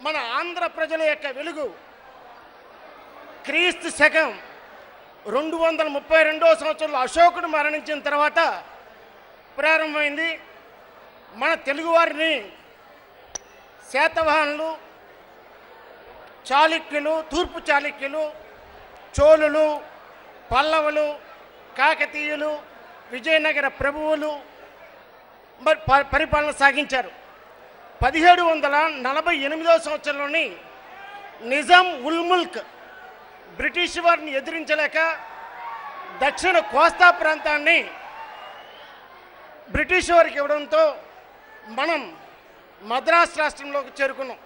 మన ఆంధ్ర ప్రజల యొక్క వెలుగు క్రీస్తు శకం 232వ సంవత్సరంలో అశోకుడు మరణించిన తర్వాత ప్రారంభమైంది. మన తెలుగువారిని శాతవాహనులు, చాళుక్యులు, తూర్పు చాళుక్యులు, చోళులు, పల్లవులు, కాకతీయులు, విజయనగర ప్రభువులు పరిపాలన సాగించారు. 1748వ సంవత్సరంలోని నిజాం ఉల్ ముల్క్ బ్రిటిష్ వారిని ఎదిరించలేక దక్షిణ కోస్తా ప్రాంతాన్ని బ్రిటిష్ వారికి ఇవ్వడంతో మనం మద్రాసు రాష్ట్రంలోకి చేరుకున్నాం.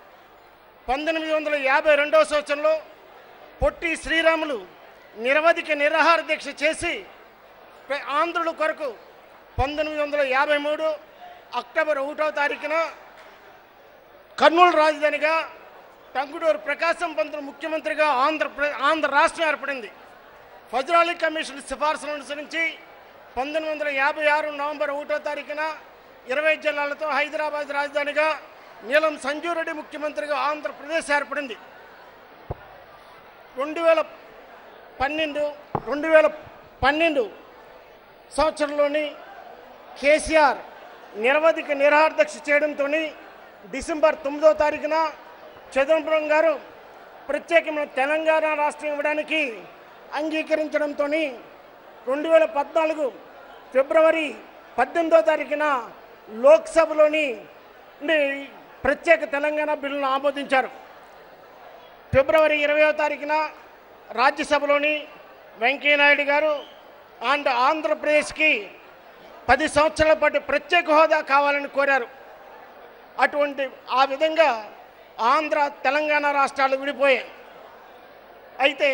1852వ సంవత్సరంలో పొట్టి శ్రీరాములు నిరవధిక నిరాహార దీక్ష చేసి ఆంధ్రుల కొరకు 1953 అక్టోబర్ 1వ తారీఖున కర్నూలు రాజధానిగా టంగుటూరు ప్రకాశం పంతులు ముఖ్యమంత్రిగా ఆంధ్ర రాష్ట్రం ఏర్పడింది. ఫజరాలీ కమిషన్ సిఫార్సులను అనుసరించి 1956 నవంబర్ 1వ తారీఖున 20 జిల్లాలతో హైదరాబాద్ రాజధానిగా నీలం సంజీవరెడ్డి ముఖ్యమంత్రిగా ఆంధ్రప్రదేశ్ ఏర్పడింది. 2012 సంవత్సరంలోని కేసీఆర్ నిరవధిక నిరాహార దీక్ష చేయడంతో డిసెంబర్ 9వ తారీఖున చిదంబరం గారు ప్రత్యేకమైన తెలంగాణ రాష్ట్రం ఇవ్వడానికి అంగీకరించడంతో 2014 ఫిబ్రవరి 18వ తారీఖున లోక్సభలోని ప్రత్యేక తెలంగాణ బిల్లును ఆమోదించారు. ఫిబ్రవరి 20వ తారీఖున రాజ్యసభలోని వెంకయ్యనాయుడు గారు ఆంధ్రప్రదేశ్కి 10 సంవత్సరాల పాటు ప్రత్యేక హోదా కావాలని కోరారు. ఆ విధంగా ఆంధ్ర తెలంగాణ రాష్ట్రాలు విడిపోయాయి. అయితే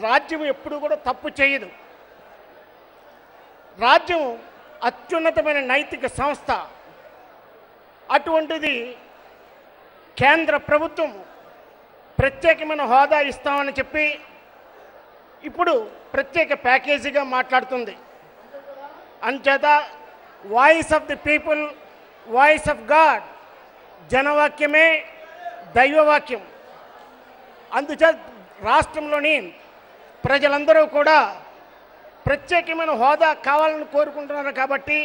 రాజ్యం ఎప్పుడు కూడా తప్పు చేయదు. రాజ్యం అత్యున్నతమైన నైతిక సంస్థ. అటువంటిది కేంద్ర ప్రభుత్వం ప్రత్యేకమైన హోదా ఇస్తామని చెప్పి ఇప్పుడు ప్రత్యేక ప్యాకేజీగా మాట్లాడుతుంది. అంచేత voice of the people, voice of God, జనవాక్యమే దైవవాక్యం. అందుచేత రాష్ట్రంలోని ప్రజలందరూ కూడా ప్రత్యేకమైన హోదా కావాలని కోరుకుంటున్నారు. కాబట్టి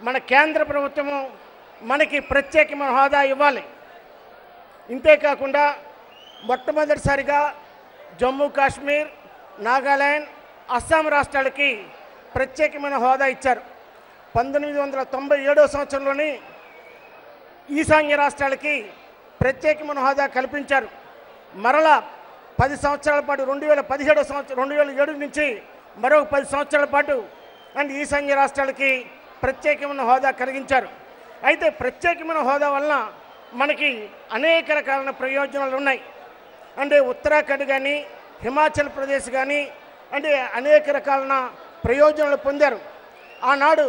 మన కేంద్ర ప్రభుత్వము మనకి ప్రత్యేకమైన హోదా ఇవ్వాలి. ఇంతేకాకుండా మొట్టమొదటిసారిగా జమ్మూ కాశ్మీర్, నాగాలాండ్, అస్సాం రాష్ట్రాలకి ప్రత్యేకమైన హోదా ఇచ్చారు. 1997వ సంవత్సరంలోని ఈశాన్య రాష్ట్రాలకి ప్రత్యేకమైన హోదా కల్పించారు. మరలా 10 సంవత్సరాల పాటు 2007 నుంచి మరొక 10 సంవత్సరాల పాటు ఈశాన్య రాష్ట్రాలకి ప్రత్యేకమైన హోదా కలిగించారు. అయితే ప్రత్యేకమైన హోదా వలన మనకి అనేక రకాలైన ప్రయోజనాలు ఉన్నాయి. ఉత్తరాఖండ్ కానీ, హిమాచల్ ప్రదేశ్ కానీ అనేక రకాలైన ప్రయోజనాలు పొందారు. ఆనాడు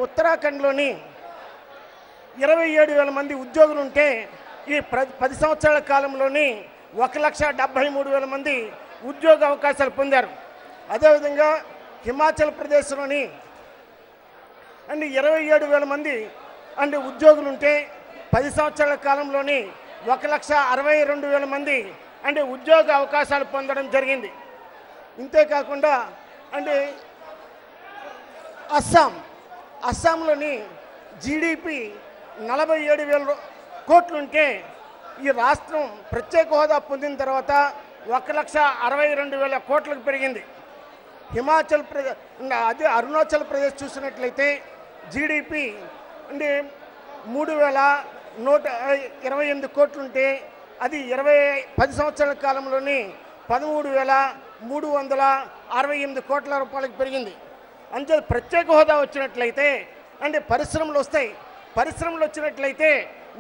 ఉత్తరాఖండ్లోని 27,000 మంది ఉద్యోగులు ఉంటే ఈ 10 సంవత్సరాల కాలంలోని 1,73,000 మంది ఉద్యోగ అవకాశాలు పొందారు. అదేవిధంగా హిమాచల్ ప్రదేశ్లోని 27,000 మంది ఉద్యోగులు ఉంటే 10 సంవత్సరాల కాలంలోని 1,62,000 మంది ఉద్యోగ అవకాశాలు పొందడం జరిగింది. ఇంతేకాకుండా అస్సాంలోని జీడిపి 47,000 కోట్లుంటే ఈ రాష్ట్రం ప్రత్యేక హోదా పొందిన తర్వాత 1,62,000 కోట్లకు పెరిగింది. హిమాచల్ ప్రదేశ్ అరుణాచల్ ప్రదేశ్ చూసినట్లయితే జీడిపి 3,128 కోట్లుంటే అది 10 సంవత్సరాల కాలంలోని 13,368 కోట్ల రూపాయలకు పెరిగింది. అంటే ప్రత్యేక హోదా వచ్చినట్లయితే పరిశ్రమలు వస్తాయి. పరిశ్రమలు వచ్చినట్లయితే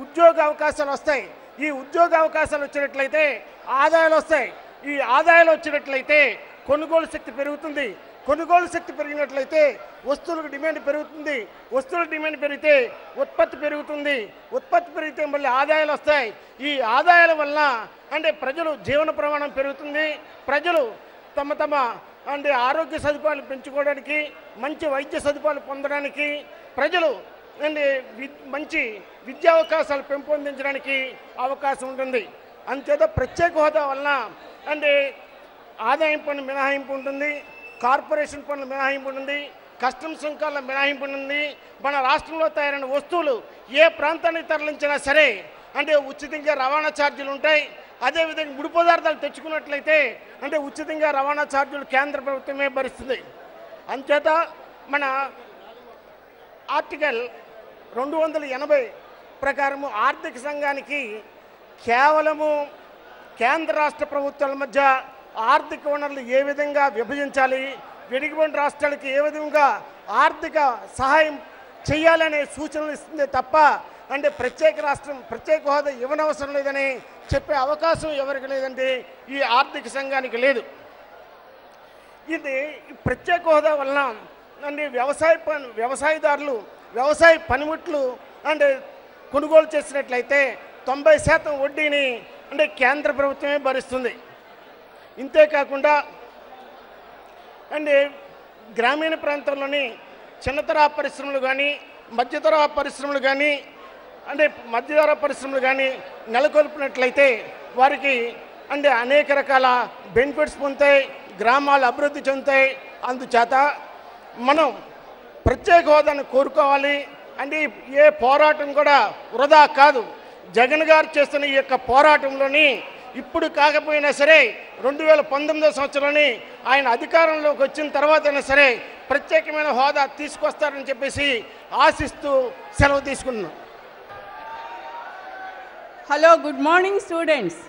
ఉద్యోగ అవకాశాలు వస్తాయి. ఈ ఉద్యోగ అవకాశాలు వచ్చినట్లయితే ఆదాయాలు వస్తాయి. ఈ ఆదాయాలు వచ్చినట్లయితే కొనుగోలు శక్తి పెరుగుతుంది. కొనుగోలు శక్తి పెరిగినట్లయితే వస్తువులకు డిమాండ్ పెరుగుతుంది. వస్తువుల డిమాండ్ పెరిగితే ఉత్పత్తి పెరుగుతుంది. ఉత్పత్తి పెరిగితే మళ్ళీ ఆదాయాలు వస్తాయి. ఈ ఆదాయాల వలన ప్రజలు జీవన ప్రమాణం పెరుగుతుంది. ప్రజలు తమ అంటే ఆరోగ్య సదుపాయాలు పెంచుకోవడానికి, మంచి వైద్య సదుపాయాలు పొందడానికి, ప్రజలు అంటే మంచి విద్యా అవకాశాలు పెంపొందించడానికి అవకాశం ఉంటుంది. అంతేత ప్రత్యేక హోదా వలన అంటే ఆదాయం పన్ను మినహాయింపు ఉంటుంది, కార్పొరేషన్ పన్ను మినహాయింపు ఉంటుంది, కస్టమ్స్ సుంకాల మినహాయింపు ఉంటుంది. మన రాష్ట్రంలో తయారైన వస్తువులు ఏ ప్రాంతానికి తరలించినా సరే అంటే ఉచితంగా రవాణా ఛార్జీలు ఉంటాయి. అదేవిధంగా ముడి పదార్థాలు తెచ్చుకున్నట్లయితే అంటే ఉచితంగా రవాణా ఛార్జీలు కేంద్ర ప్రభుత్వమే భరిస్తుంది. అంచేత మన ఆర్టికల్ 280 ప్రకారము ఆర్థిక సంఘానికి కేవలము కేంద్ర రాష్ట్ర ప్రభుత్వాల మధ్య ఆర్థిక వనరులు ఏ విధంగా విభజించాలి, వెనుకబడిన రాష్ట్రాలకి ఏ విధంగా ఆర్థిక సహాయం చేయాలనే సూచనలు ఇస్తుంది తప్ప అంటే ప్రత్యేక హోదా ఇవ్వనవసరం లేదని చెప్పే అవకాశం ఎవరికి లేదంటే ఈ ఆర్థిక సంఘానికి లేదు. ఇది ప్రత్యేక హోదా వలన అంటే వ్యవసాయదారులు వ్యవసాయ పనిముట్లు అంటే కొనుగోలు చేసినట్లయితే 90% వడ్డీని అంటే కేంద్ర ప్రభుత్వమే భరిస్తుంది. ఇంతేకాకుండా అంటే గ్రామీణ ప్రాంతంలోని చిన్నతరహా పరిశ్రమలు కానీ మధ్యతరహా పరిశ్రమలు కానీ అంటే మధ్యతరహా పరిశ్రమలు కానీ నెలకొల్పినట్లయితే వారికి అంటే అనేక రకాల బెనిఫిట్స్ పొందుతాయి, గ్రామాలు అభివృద్ధి చెందుతాయి. అందుచేత మనం ప్రత్యేక హోదాను కోరుకోవాలి. అంటే ఏ పోరాటం కూడా వృధా కాదు. జగన్ గారు చేస్తున్న ఈ యొక్క పోరాటంలోని ఇప్పుడు కాకపోయినా సరే 2019 సంవత్సరంలోని ఆయన అధికారంలోకి వచ్చిన తర్వాతైనా సరే ప్రత్యేకమైన హోదా తీసుకొస్తారని చెప్పేసి ఆశిస్తూ సెలవు తీసుకున్నాం. Hello, good morning students.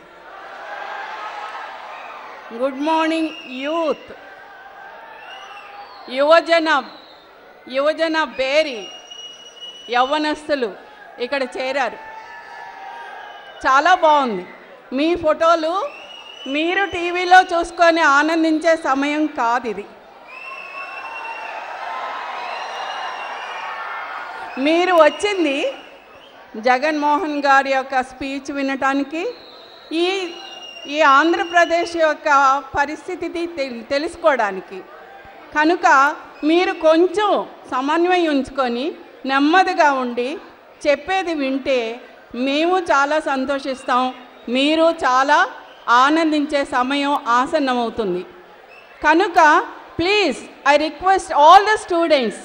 Good morning youth. యువజన బేరి యవ్వనస్తులు ఇక్కడ చేరారు. చాలా బాగుంది. మీ ఫోటోలు మీరు టీవీలో చూసుకొని ఆనందించే సమయం కాదు ఇది. మీరు వచ్చింది జగన్మోహన్ గారి యొక్క స్పీచ్ వినటానికి, ఈ ఆంధ్రప్రదేశ్ యొక్క పరిస్థితి తెలుసుకోవడానికి. కనుక మీరు కొంచెం సమన్వయం ఉంచుకొని నెమ్మదిగా ఉండి చెప్పేది వింటే మేము చాలా సంతోషిస్తాం, మీరు చాలా ఆనందించే సమయం ఆసన్నమవుతుంది. కనుక please I request all the students,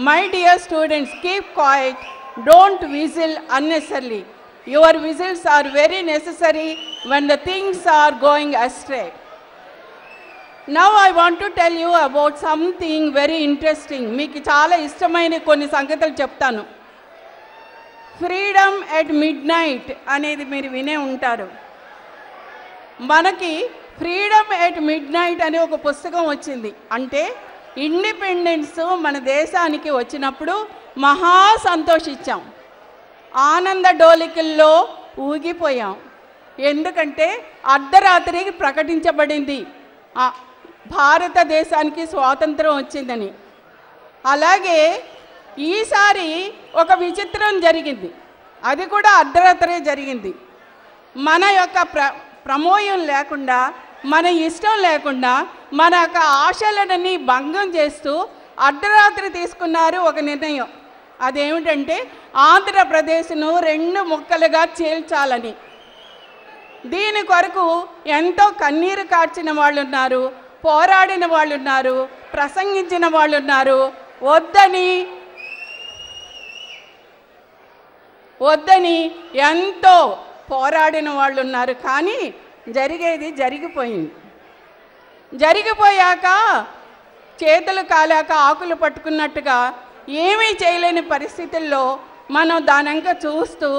my dear students, keep quiet, don't whistle unnecessarily. Your whistles are very necessary when the things are going astray. Now I want to tell you about something very interesting. మీకు చాలా ఇష్టమైన కొన్ని సంగతులు చెప్తాను. Freedom at mid night అనేది మీరు వినే ఉంటారు. మనకి ఫ్రీడమ్ ఎట్ మిడ్ నైట్ అనే ఒక పుస్తకం వచ్చింది. అంటే ఇండిపెండెన్స్ మన దేశానికి వచ్చినప్పుడు మహా సంతోషించాం, ఆనంద డోలికల్లో ఊగిపోయాం. ఎందుకంటే అర్ధరాత్రికి ప్రకటించబడింది భారతదేశానికి స్వాతంత్రం వచ్చిందని. అలాగే ఈసారి ఒక విచిత్రం జరిగింది, అది కూడా అర్ధరాత్రే జరిగింది. మన యొక్క ప్రమేయం లేకుండా, మన ఇష్టం లేకుండా, మన యొక్క ఆశలన్నీ భంగం చేస్తూ అర్ధరాత్రి తీసుకున్నారు ఒక నిర్ణయం. అదేమిటంటే ఆంధ్రప్రదేశ్ను 2 ముక్కలుగా చీల్చాలని. దీని కొరకు ఎంతో కన్నీరు కార్చిన వాళ్ళు ఉన్నారు, పోరాడిన వాళ్ళు ఉన్నారు, ప్రసంగించిన వాళ్ళు ఉన్నారు. వద్దని ఎంతో పోరాడిన వాళ్ళు ఉన్నారు. కానీ జరిగేది జరిగిపోయింది. జరిగిపోయాక చేతులు కాలాక ఆకులు పట్టుకున్నట్టుగా ఏమీ చేయలేని పరిస్థితుల్లో మనం దానంక చూస్తూ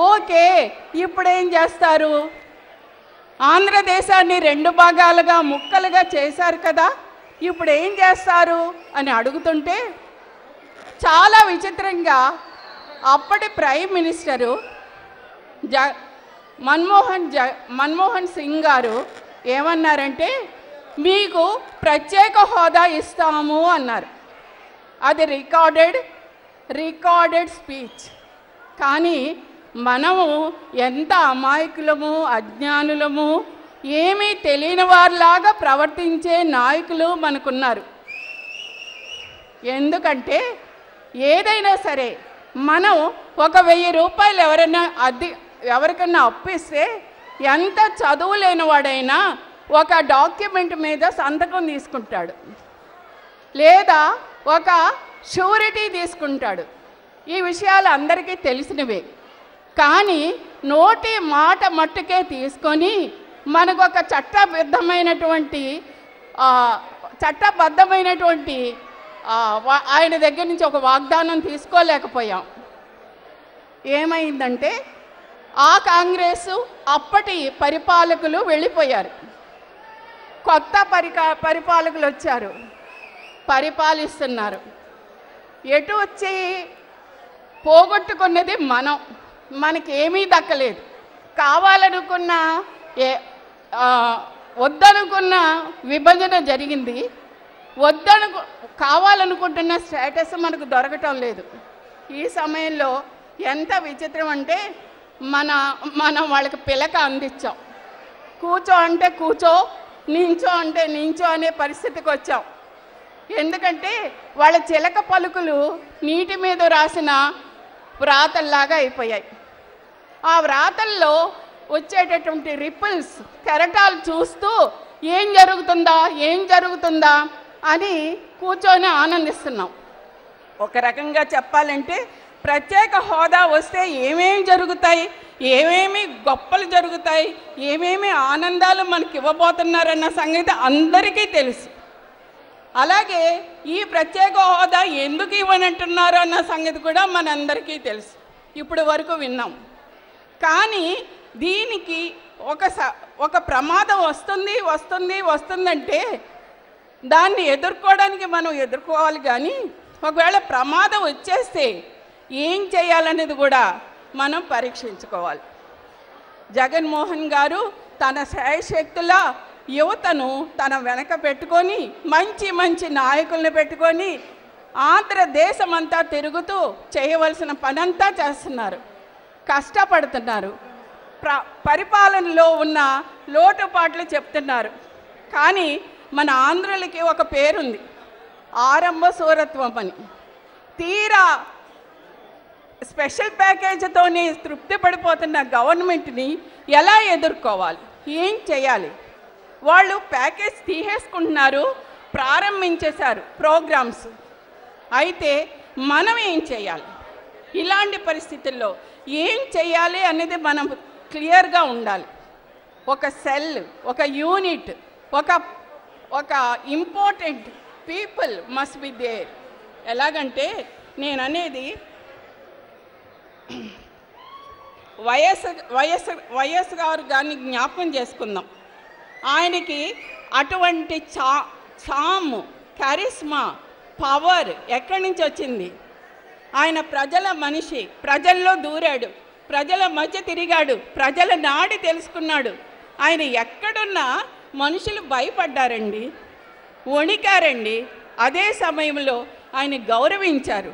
ఓకే ఇప్పుడేం చేస్తారు, ఆంధ్రదేశాన్ని 2 భాగాలుగా ముక్కలుగా చేశారు కదా, ఇప్పుడు ఏం చేస్తారు అని అడుగుతుంటే చాలా విచిత్రంగా అప్పటి ప్రైమ్ మినిస్టరు మన్మోహన్ సింగ్ గారు ఏమన్నారంటే మీకు ప్రత్యేక హోదా ఇస్తాము అన్నారు. అది రికార్డెడ్ స్పీచ్. కానీ మనము ఎంత అమాయకులము, అజ్ఞానులము, ఏమీ తెలియని వారిలాగా ప్రవర్తించే నాయకులు మనకున్నారు. ఎందుకంటే ఏదైనా సరే మనం ఒక 1000 రూపాయలు ఎవరికన్నా అప్పిస్తే ఎంత చదువు లేనివాడైనా ఒక డాక్యుమెంట్ మీద సంతకం తీసుకుంటాడు, లేదా ఒక షూరిటీ తీసుకుంటాడు. ఈ విషయాలు అందరికీ తెలిసినవే. కానీ నోటి మాట మట్టుకే తీసుకొని మనకు ఒక చట్టబద్ధమైనటువంటి ఆయన దగ్గర నుంచి ఒక వాగ్దానం తీసుకోలేకపోయాం. ఏమైందంటే ఆ కాంగ్రెసు అప్పటి పరిపాలకులు వెళ్ళిపోయారు, కొత్త పరిపాలకులు వచ్చారు, పరిపాలిస్తున్నారు. ఎటు వచ్చి పోగొట్టుకున్నది మనకేమీ దక్కలేదు. కావాలనుకున్న వద్దనుకున్న విభజన జరిగింది, కావాలనుకుంటున్న స్టేటస్ మనకు దొరకటం లేదు. ఈ సమయంలో ఎంత విచిత్రం అంటే మనం వాళ్ళకి పిలక అందించాం. కూర్చో అంటే కూర్చో, నించో అంటే నించో అనే పరిస్థితికి వచ్చాం. ఎందుకంటే వాళ్ళ చిలక పలుకులు నీటి మీద రాసిన వ్రాతల్లాగా అయిపోయాయి. ఆ వ్రాతల్లో వచ్చేటటువంటి రిపుల్స్, కెరటాలు చూస్తూ ఏం జరుగుతుందా అని కూర్చొని ఆనందిస్తున్నాం. ఒక రకంగా చెప్పాలంటే ప్రత్యేక హోదా వస్తే ఏమేమి జరుగుతాయి, ఏమేమి గొప్పలు జరుగుతాయి, ఏమేమి ఆనందాలు మనకి ఇవ్వబోతున్నారన్న సంగతి అందరికీ తెలుసు. అలాగే ఈ ప్రత్యేక హోదా ఎందుకు ఇవ్వనంటున్నారు అన్న సంగతి కూడా మనందరికీ తెలుసు, ఇప్పుడు వరకు విన్నాం. కానీ దీనికి ఒక ప్రమాదం వస్తుందంటే దాన్ని ఎదుర్కోవడానికి మనం ఎదుర్కోవాలి. కానీ ఒకవేళ ప్రమాదం వచ్చేస్తే ఏం చేయాలనేది కూడా మనం పరీక్షించుకోవాలి. జగన్మోహన్ గారు తన శాయశక్తుల యువతను తన వెనక పెట్టుకొని మంచి నాయకుల్ని పెట్టుకొని ఆంధ్రదేశమంతా తిరుగుతూ చేయవలసిన పనంతా చేస్తున్నారు, కష్టపడుతున్నారు. పరిపాలనలో ఉన్న లోటుపాట్లు చెప్తున్నారు. కానీ మన ఆంధ్రులకి ఒక పేరుంది, ఆరంభ సూరత్వం అని. తీరా స్పెషల్ ప్యాకేజీతోని తృప్తి పడిపోతున్న గవర్నమెంట్ని ఎలా ఎదుర్కోవాలి, ఏం చేయాలి? వాళ్ళు ప్యాకేజ్ తీసేసుకుంటున్నారు, ప్రారంభించేశారు ప్రోగ్రామ్స్. అయితే మనం ఏం చేయాలి? ఇలాంటి పరిస్థితుల్లో ఏం చేయాలి అనేది మనం క్లియర్గా ఉండాలి. ఒక సెల్, ఒక యూనిట్, ఒక important people must be there. ఎలాగంటే నేను అనేది వైఎస్ గారు గారిని జ్ఞాపకం చేసుకుందాం. ఆయనకి అటువంటి చాము, కరిస్మా, పవర్ ఎక్కడి నుంచి వచ్చింది? ఆయన ప్రజల మనిషి, ప్రజల్లో దూరాడు, ప్రజల మధ్య తిరిగాడు, ప్రజల నాడి తెలుసుకున్నాడు. ఆయన ఎక్కడున్నా మనుషులు భయపడ్డారండి, వణికారండి. అదే సమయంలో ఆయన గౌరవించారు,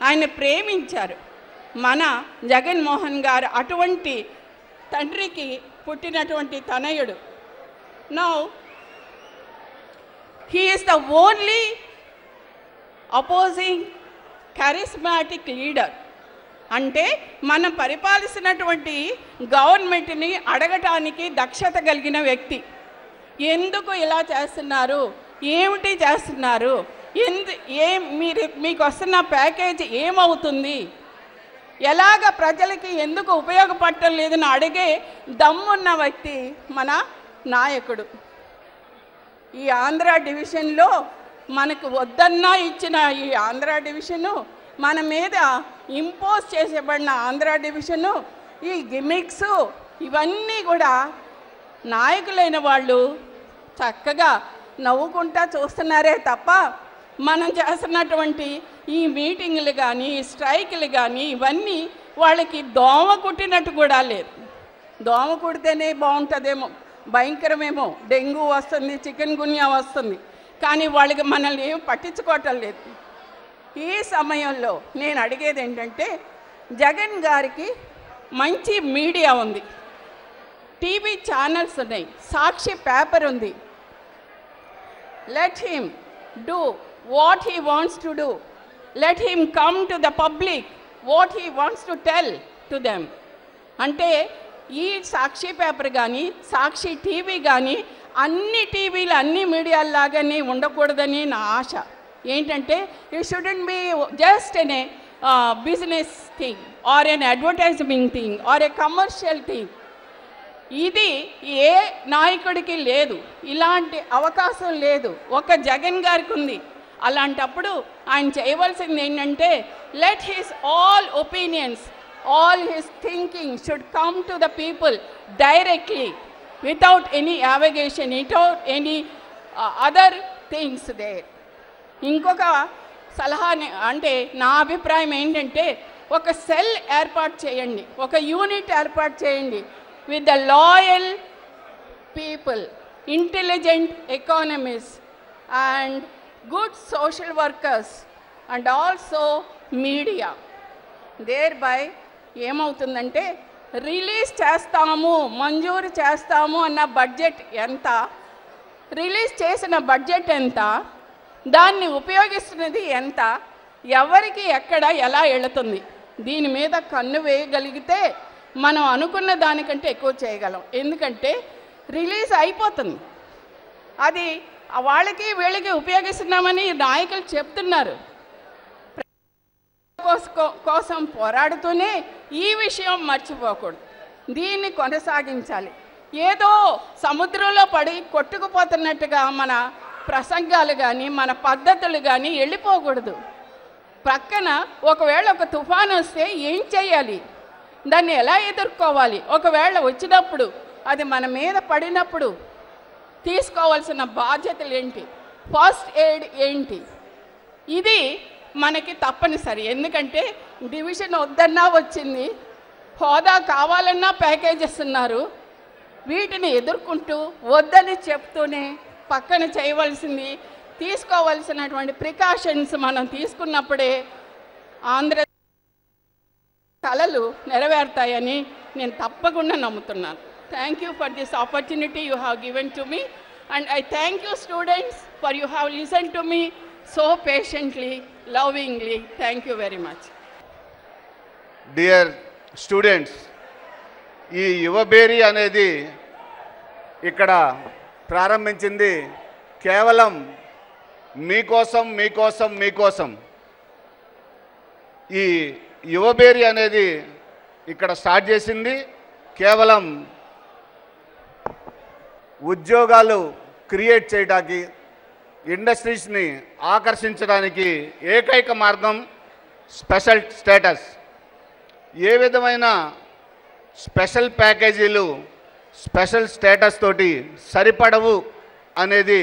ఆయన ప్రేమించారు. మన జగన్మోహన్ గారు అటువంటి తండ్రికి పుట్టినటువంటి తనయుడు. Now he is the only opposing charismatic leader. అంటే మనం పరిపాలిస్తున్నటువంటి గవర్నమెంట్ని అడగటానికి దక్షత కలిగిన వ్యక్తి. ఎందుకు ఇలా చేస్తున్నారు, ఏమిటి చేస్తున్నారు, మీకు వస్తున్న ప్యాకేజీ ఏమవుతుంది, ఎలాగ ప్రజలకి ఎందుకు ఉపయోగపడటం లేదని అడిగే దమ్మున్న వ్యక్తి మన నాయకుడు. ఈ ఆంధ్ర డివిజన్లో మనకు వద్దన్నా ఇచ్చిన ఈ ఆంధ్ర డివిజను, మన మీద ఇంపోజ్ చేసేబడిన ఆంధ్ర డివిజను, ఈ గిమిక్స్ ఇవన్నీ కూడా నాయకులైన వాళ్ళు చక్కగా నవ్వుకుంటా చూస్తున్నారే తప్ప మనం చేస్తున్నటువంటి ఈ మీటింగులు కానీ, స్ట్రైకులు కానీ ఇవన్నీ వాళ్ళకి దోమ కుట్టినట్టు కూడా లేదు. దోమ కుడితేనే బాగుంటుందేమో, భయంకరమేమో, డెంగ్యూ వస్తుంది, చికెన్ గున్యా వస్తుంది, కానీ వాళ్ళకి మనల్ని ఏం పట్టించుకోవటం లేదు. ఈ సమయంలో నేను అడిగేది ఏంటంటే, జగన్ గారికి మంచి మీడియా ఉంది, టీవీ ఛానల్స్ ఉన్నాయి, సాక్షి పేపర్ ఉంది. Let him do what he wants to do. Let him come to the public what he wants to tell to them. అంటే ఈ సాక్షి పేపర్ కానీ సాక్షి టీవీ కానీ అన్ని టీవీలు అన్ని మీడియాలాగానే ఉండకూడదని నా ఆశ. ఏంటంటే it shouldn't be just an business thing or an advertising thing or a commercial thing. ఇది ఏ నాయకుడికి లేదు, ఇలాంటి అవకాశం లేదు, ఒక జగన్ గారికి ఉంది. అలాంటప్పుడు ఆయన చేయవలసింది ఏంటంటే let his all opinions, all his thinking should come to the people directly without any aggravation, without any other things there. ఇంకొక సలహా అంటే నా అభిప్రాయం ఏంటంటే ఒక సెల్ ఏర్పాటు చేయండి, ఒక యూనిట్ ఏర్పాటు చేయండి with the loyal people, intelligent economist and good social workers and also media. Thereby ఏమవుతుందంటే రిలీజ్ చేస్తాము, మంజూరు చేస్తాము అన్న బడ్జెట్ ఎంత, రిలీజ్ చేసిన బడ్జెట్ ఎంత, దాన్ని ఉపయోగిస్తున్నది ఎంత, ఎవరికి ఎక్కడ ఎలా వెళుతుంది, దీని మీద కన్ను వేయగలిగితే మనం అనుకున్న దానికంటే ఎక్కువ చేయగలం. ఎందుకంటే రిలీజ్ అయిపోతుంది, అది వాళ్ళకి వీళ్ళకి ఉపయోగిస్తున్నామని నాయకులు చెప్తున్నారు. కోసం పోరాడుతూనే ఈ విషయం మర్చిపోకూడదు, దీన్ని కొనసాగించాలి. ఏదో సముద్రంలో పడి కొట్టుకుపోతున్నట్టుగా మన ప్రసంగాలు కానీ మన పద్ధతులు కానీ వెళ్ళిపోకూడదు. ప్రక్కన ఒకవేళ ఒక తుఫాను వస్తే ఏం చేయాలి, దాన్ని ఎలా ఎదుర్కోవాలి, ఒకవేళ వచ్చినప్పుడు అది మన మీద పడినప్పుడు తీసుకోవాల్సిన బాధ్యతలు ఏంటి, ఫస్ట్ ఎయిడ్ ఏంటి, ఇది మనకి తప్పనిసరి. ఎందుకంటే డివిజన్ వద్దన్నా వచ్చింది, హోదా కావాలన్నా ప్యాకేజెస్ ఉన్నారు. వీటిని ఎదుర్కొంటూ వద్దని చెప్తూనే పక్కన చేయవలసింది తీసుకోవలసినటువంటి ప్రికాషన్స్ మనం తీసుకున్నప్పుడే ఆంధ్ర కలలు నెరవేరుతాయని నేను తప్పకుండా నమ్ముతున్నాను. Thank you for this opportunity you have given to me and I thank you students for you have listen to me so patiently, lovingly. Thank you very much. Dear students, ఈ యువబేరి అనేది ఇక్కడ ప్రారంభించింది కేవలం మీకోసం మీకోసం మీకోసం. ఈ యువబేరి అనేది ఇక్కడ స్టార్ట్ చేసింది కేవలం ఉద్యోగాలు క్రియేట్ చేయడానికి, ఇండస్ట్రీస్ని ఆకర్షించడానికి ఏకైక మార్గం స్పెషల్ స్టేటస్. ఏ విధమైన స్పెషల్ ప్యాకేజీలు స్పెషల్ స్టేటస్ తోటి సరిపడవు అనేది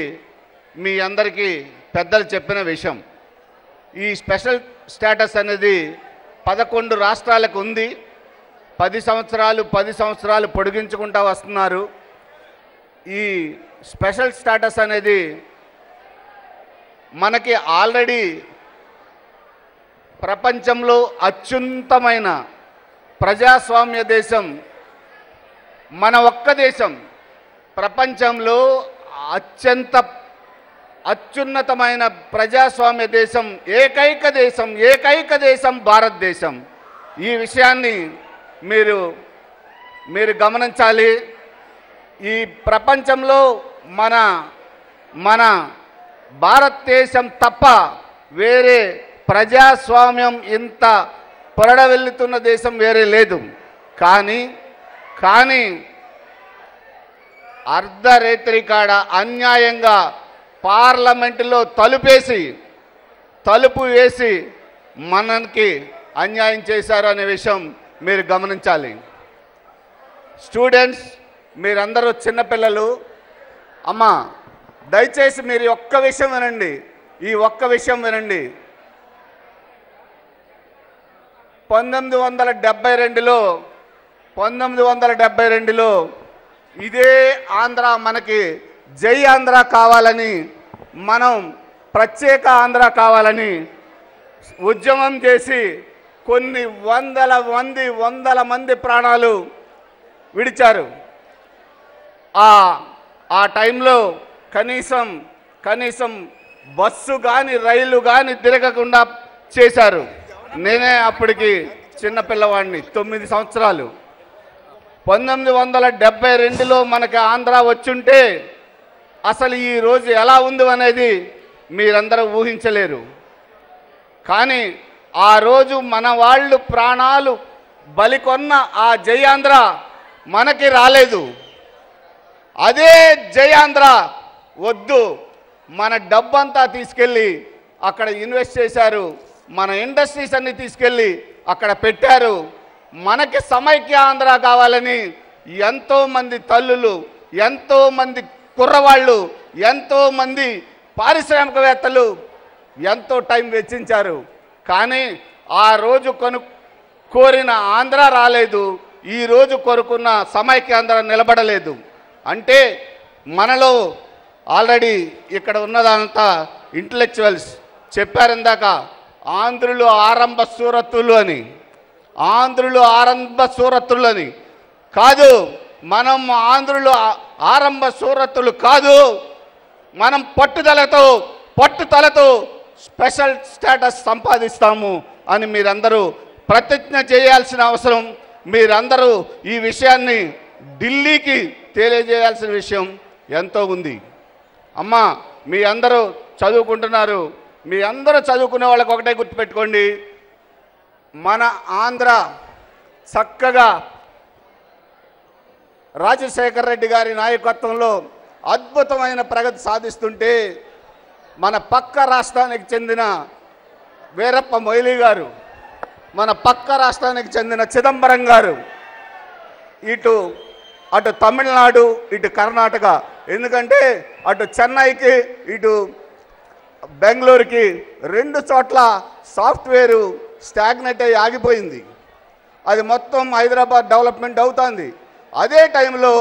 మీ అందరికీ పెద్దలు చెప్పిన విషయం. ఈ స్పెషల్ స్టేటస్ అనేది 11 రాష్ట్రాలకు ఉంది. 10 సంవత్సరాలు పొడిగించుకుంటూ వస్తున్నారు. ఈ స్పెషల్ స్టేటస్ అనేది మనకి ఆల్రెడీ ప్రపంచంలో అత్యున్నతమైన ప్రజాస్వామ్య దేశం మన ఒక్క దేశం. ప్రపంచంలో అత్యున్నతమైన ప్రజాస్వామ్య దేశం ఏకైక దేశం భారతదేశం. ఈ విషయాన్ని మీరు గమనించాలి. ఈ ప్రపంచంలో మన భారతదేశం తప్ప వేరే ప్రజాస్వామ్యం ఇంత పొరడవెల్లుతున్న దేశం వేరే లేదు. కానీ అర్ధరాత్రి కాడ అన్యాయంగా పార్లమెంటులో తలుపు వేసి మనకి అన్యాయం చేశారు అనే విషయం మీరు గమనించాలి. స్టూడెంట్స్, మీరందరూ చిన్నపిల్లలు. అమ్మ, దయచేసి మీరు ఒక్క విషయం వినండి, ఈ ఒక్క విషయం వినండి. 1972లో ఇదే ఆంధ్ర మనకి జై ఆంధ్ర కావాలని, మనం ప్రత్యేక ఆంధ్ర కావాలని ఉద్యమం చేసి కొన్ని వందల మంది ప్రాణాలు విడిచారు. ఆ టైంలో కనీసం బస్సు కానీ రైలు కానీ తిరగకుండా చేశారు. నేనే అప్పటికి చిన్నపిల్లవాడిని, 9 సంవత్సరాలు. 1972లో మనకి ఆంధ్ర వచ్చుంటే అసలు ఈ రోజు ఎలా ఉంది అనేది మీరందరూ ఊహించలేరు. కానీ ఆ రోజు మన వాళ్ళు ప్రాణాలు బలికొన్న ఆ జయాంధ్ర మనకి రాలేదు. అదే జయాంధ్ర వద్దు, మన డబ్బంతా తీసుకెళ్ళి అక్కడ ఇన్వెస్ట్ చేశారు, మన ఇండస్ట్రీస్ అన్ని తీసుకెళ్ళి అక్కడ పెట్టారు. మనకి సమైక్య ఆంధ్ర కావాలని ఎంతోమంది తల్లులు, ఎంతోమంది కుర్రవాళ్ళు, ఎంతోమంది పారిశ్రామికవేత్తలు ఎంతో టైం వెచ్చించారు. కానీ ఆ రోజు కోరిన ఆంధ్ర రాలేదు, ఈరోజు కోరుకున్న సమైక్య ఆంధ్ర నిలబడలేదు. అంటే మనలో ఆల్రెడీ ఇక్కడ ఉన్నదంతా ఇంటలెక్చువల్స్ చెప్పారు ఇందాక, ఆంధ్రులు ఆరంభ సూరత్తులు అని. ఆంధ్రులు ఆరంభ సూరత్తులు అని కాదు, మనం ఆంధ్రులు ఆరంభ సూరత్తులు కాదు, మనం పట్టుదలతో స్పెషల్ స్టేటస్ సంపాదిస్తాము అని మీరందరూ ప్రతిజ్ఞ చేయాల్సిన అవసరం, మీరందరూ ఈ విషయాన్ని ఢిల్లీకి తెలియజేయాల్సిన విషయం ఎంతో ఉంది. అమ్మ, మీ అందరూ చదువుకుంటున్నారు, మీ అందరూ చదువుకునే వాళ్ళకి ఒకటే గుర్తుపెట్టుకోండి, మన ఆంధ్ర చక్కగా రాజశేఖర రెడ్డి గారి నాయకత్వంలో అద్భుతమైన ప్రగతి సాధిస్తుంటే మన పక్క రాష్ట్రానికి చెందిన వీరప్ప మొయిలీ గారు, మన పక్క రాష్ట్రానికి చెందిన చిదంబరం గారు, అటు తమిళనాడు ఇటు కర్ణాటక, ఎందుకంటే అటు చెన్నైకి ఇటు బెంగళూరుకి 2 చోట్ల సాఫ్ట్వేరు స్టాగ్నెట్ అయ్యి ఆగిపోయింది. అది మొత్తం హైదరాబాద్ డెవలప్మెంట్ అవుతుంది. అదే టైంలో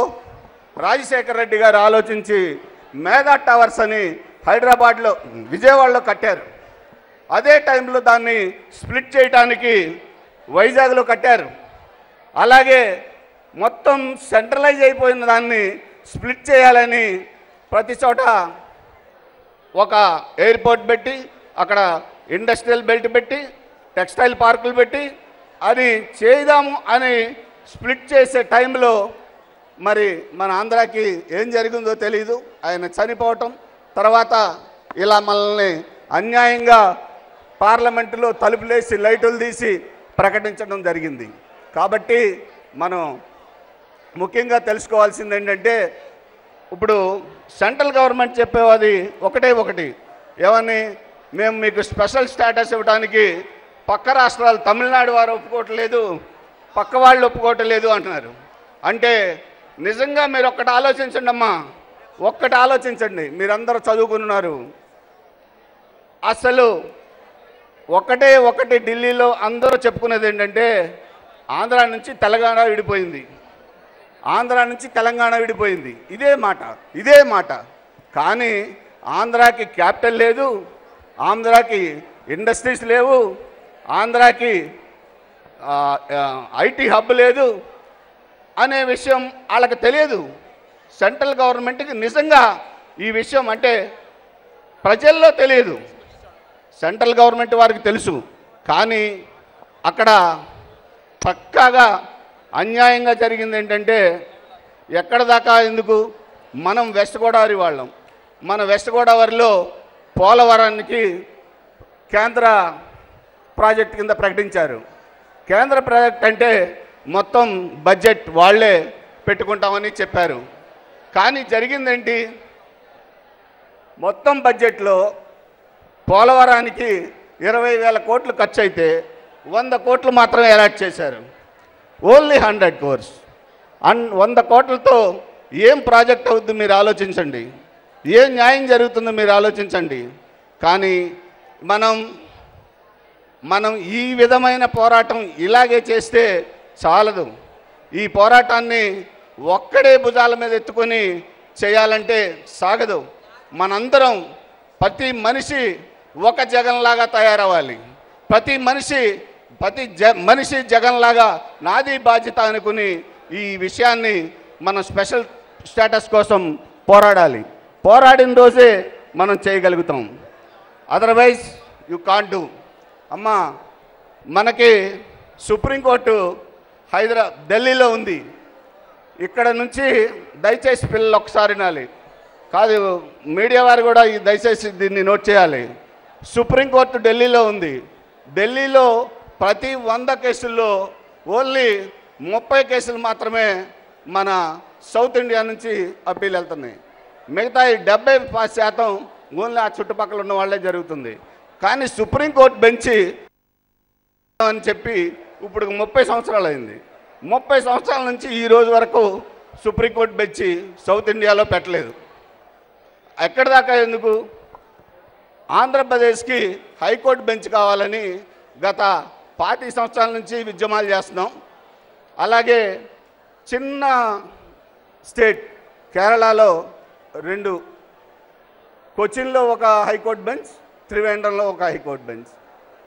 రాజశేఖర రెడ్డి గారు ఆలోచించి మెగా టవర్స్ అని హైదరాబాద్లో విజయవాడలో కట్టారు. అదే టైంలో దాన్ని స్ప్లిట్ చేయడానికి వైజాగ్లో కట్టారు. అలాగే మొత్తం సెంట్రలైజ్ అయిపోయిన దాన్ని స్ప్లిట్ చేయాలని ప్రతి చోట ఒక ఎయిర్పోర్ట్ పెట్టి, అక్కడ ఇండస్ట్రియల్ బెల్ట్ పెట్టి, టెక్స్టైల్ పార్కులు పెట్టి అది చేద్దాము అని స్ప్లిట్ చేసే టైంలో మరి మన ఆంధ్రాకి ఏం జరిగిందో తెలీదు. ఆయన చనిపోవటం, తర్వాత ఇలా మనల్ని అన్యాయంగా పార్లమెంటులో తలుపులేసి లైటులు తీసి ప్రకటించడం జరిగింది. కాబట్టి మనం ముఖ్యంగా తెలుసుకోవాల్సింది ఏంటంటే, ఇప్పుడు సెంట్రల్ గవర్నమెంట్ చెప్పేది ఒకటి ఏమని, మేము మీకు స్పెషల్ స్టేటస్ ఇవ్వడానికి పక్క రాష్ట్రాలు తమిళనాడు వారు ఒప్పుకోవట్లేదు, పక్క వాళ్ళు ఒప్పుకోవట్లేదు అంటున్నారు. అంటే నిజంగా మీరు ఒక్కటి ఆలోచించండి అమ్మా, ఒక్కటి ఆలోచించండి, మీరందరూ చదువుకున్నారు. అసలు ఒకటి ఢిల్లీలో అందరూ చెప్పుకునేది ఏంటంటే, ఆంధ్ర నుంచి తెలంగాణ విడిపోయింది, ఆంధ్ర నుంచి తెలంగాణ విడిపోయింది, ఇదే మాట. కానీ ఆంధ్రాకి క్యాపిటల్ లేదు, ఆంధ్రాకి ఇండస్ట్రీస్ లేవు, ఆంధ్రాకి ఐటీ హబ్ లేదు అనే విషయం వాళ్ళకి తెలియదు. సెంట్రల్ గవర్నమెంట్కి నిజంగా ఈ విషయం అంటే ప్రజల్లో తెలియదు, సెంట్రల్ గవర్నమెంట్ వారికి తెలుసు. కానీ అక్కడ పక్కాగా అన్యాయంగా జరిగింది ఏంటంటే, ఎక్కడ దాకా ఎందుకు, మనం వెస్ట్ గోదావరి వాళ్ళం, మన వెస్ట్ గోదావరిలో పోలవరానికి కేంద్ర ప్రాజెక్ట్ కింద ప్రకటించారు. కేంద్ర ప్రాజెక్ట్ అంటే మొత్తం బడ్జెట్ వాళ్ళే పెట్టుకుంటామని చెప్పారు. కానీ జరిగిందేంటి, మొత్తం బడ్జెట్లో పోలవరానికి 20,000 కోట్లు ఖర్చు అయితే 100 కోట్లు మాత్రమే అలాట్ చేశారు. Only 100 crores. 100 కోట్లతో ఏం ప్రాజెక్ట్ అవుతుంది మీరు ఆలోచించండి, ఏం న్యాయం జరుగుతుందో మీరు ఆలోచించండి. కానీ మనం ఈ విధమైన పోరాటం ఇలాగే చేస్తే చాలదు. ఈ పోరాటాన్ని ఒక్కడే భుజాల మీద ఎత్తుకొని చేయాలంటే సాగదు. మనందరం ప్రతి మనిషి ఒక జగన్లాగా తయారవ్వాలి. ప్రతి మనిషి జగన్లాగా నాది బాధ్యత అనుకుని ఈ విషయాన్ని మనం స్పెషల్ స్టేటస్ కోసం పోరాడాలి. పోరాడిన రోజే మనం చేయగలుగుతాం. Otherwise you can't do. అమ్మా, మనకి సుప్రీంకోర్టు ఢిల్లీలో ఉంది. ఇక్కడ నుంచి దయచేసి పిల్లలు ఒకసారి వినాలి, కాదు మీడియా వారు కూడా దయచేసి దీన్ని నోట్ చేయాలి. సుప్రీంకోర్టు ఢిల్లీలో ఉంది. ఢిల్లీలో ప్రతి 100 కేసుల్లో ఓన్లీ 30 కేసులు మాత్రమే మన సౌత్ ఇండియా నుంచి అప్పీల్ వెళ్తున్నాయి. మిగతా 70% ఓన్లీ ఆ చుట్టుపక్కల ఉన్న వాళ్ళే జరుగుతుంది. కానీ సుప్రీంకోర్టు బెంచి అని చెప్పి ఇప్పుడు 30 సంవత్సరాలు అయింది. 30 సంవత్సరాల నుంచి ఈ రోజు వరకు సుప్రీంకోర్టు బెంచి సౌత్ ఇండియాలో పెట్టలేదు. ఎక్కడి దాకా ఎందుకు? ఆంధ్రప్రదేశ్కి హైకోర్టు బెంచ్ కావాలని గత 40 సంవత్సరాల నుంచి ఉద్యమాలు చేస్తున్నాం. అలాగే చిన్న స్టేట్ కేరళలో 2, కొచ్చిన్లో ఒక హైకోర్టు బెంచ్, త్రివేంద్రంలో ఒక హైకోర్టు బెంచ్.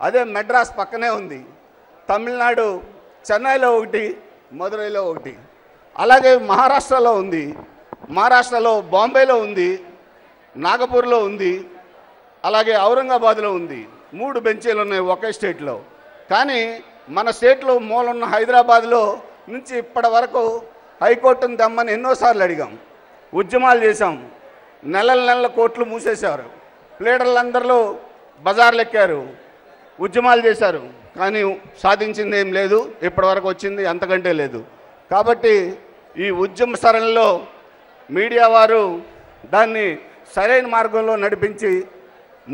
అదే మెడ్రాస్ పక్కనే ఉంది. తమిళనాడు చెన్నైలో 1, మదురైలో 1. అలాగే మహారాష్ట్రలో ఉంది. మహారాష్ట్రలో బాంబేలో ఉంది, నాగపూర్లో ఉంది, అలాగే ఔరంగాబాద్లో ఉంది. 3 బెంచీలు ఉన్నాయి ఒకే స్టేట్లో. కానీ మన స్టేట్లో మూలన్న హైదరాబాద్లో నుంచి ఇప్పటి వరకు హైకోర్టును తెమ్మని ఎన్నోసార్లు అడిగాం, ఉద్యమాలు చేశాం. నెలల కోర్టులు మూసేశారు. ప్లేడర్లందరూ బజార్లు ఎక్కారు, ఉద్యమాలు చేశారు. కానీ సాధించింది ఏం లేదు. ఇప్పటివరకు వచ్చింది అంతకంటే లేదు. కాబట్టి ఈ ఉద్యమ సరణిలో మీడియా వారు దాన్ని సరైన మార్గంలో నడిపించి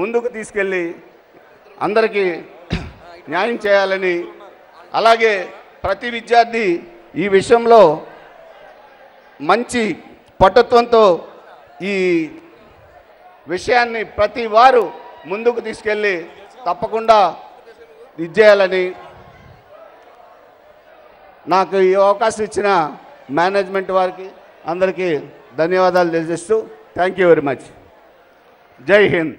ముందుకు తీసుకెళ్ళి అందరికీ న్యాయం చేయాలని, అలాగే ప్రతి విద్యార్థి ఈ విషయంలో మంచి పట్టుత్వంతో ఈ విషయాన్ని ప్రతి వారు ముందుకు తీసుకెళ్ళి తప్పకుండా ఇది చేయాలని నాకు ఈ అవకాశం ఇచ్చిన మేనేజ్మెంట్ వారికి అందరికీ ధన్యవాదాలు తెలియజేస్తూ థ్యాంక్ యూ వెరీ మచ్. జై హింద్.